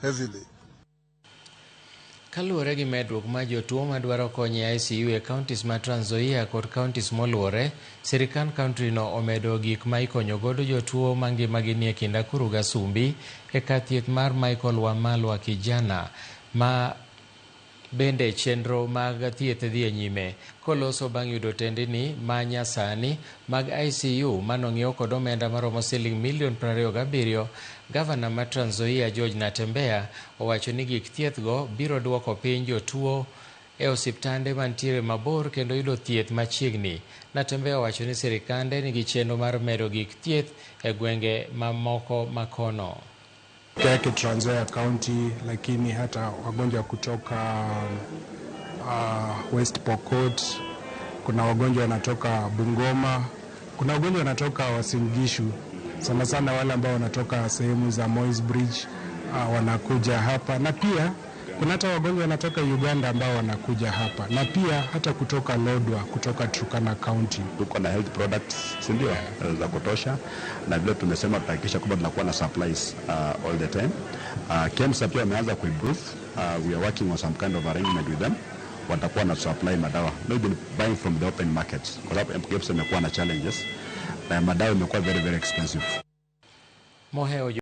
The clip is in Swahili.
heavily. Kaluwore gi medruok ma jotuo madwaro kony e ICU e counties ma Trans Nzoia kod counties moluore, sirikand country no omedo gik ma ikonyo godo jotuo mangimagi nie kind Nakuru gi Sumbi e kar thieth mar Michael Wamalwa Kijana, ma bende chenro mag thieth dhi e nyime koloso bang' yudo tendni ma nyasani mag ICU manong'iew kod omenda maromo $27 million. Gavana ma Trans Nzoia George Natembeya owacho ni gik thiethgo biro duoko piny jotuo e osiptande mantiere mabor kendo yudo thieth machiegni. Natembeya owacho ni sirikande nigi chenro mar medo gik thieth e gwenge mamoko makono. Yake Trans Nzoia County, lakini hata wagonjwa kutoka West Pokot, kuna wagonjwa wanatoka Bungoma, kuna wagonjwa wanatoka Uasin Gishu, sana sana wale ambao wanatoka sehemu za Moi's Bridge wanakuja hapa, na pia kuna hata wagonjwa wanatoka Uganda ambao wanakuja hapa, na pia hata kutoka Lodwar, kutoka Turkana County. Tuko na health products, si ndio, za kutosha, na vile tumesema tutahakikisha kwamba tunakuwa na supplies all the time. KEMSA pia wameanza kuimprove. We are working on some kind of arrangement with them. Watakuwa na supply madawa, maybe buying from the open markets, kwa sababu KEMSA imekuwa na challenges na madawa imekuwa very very expensive.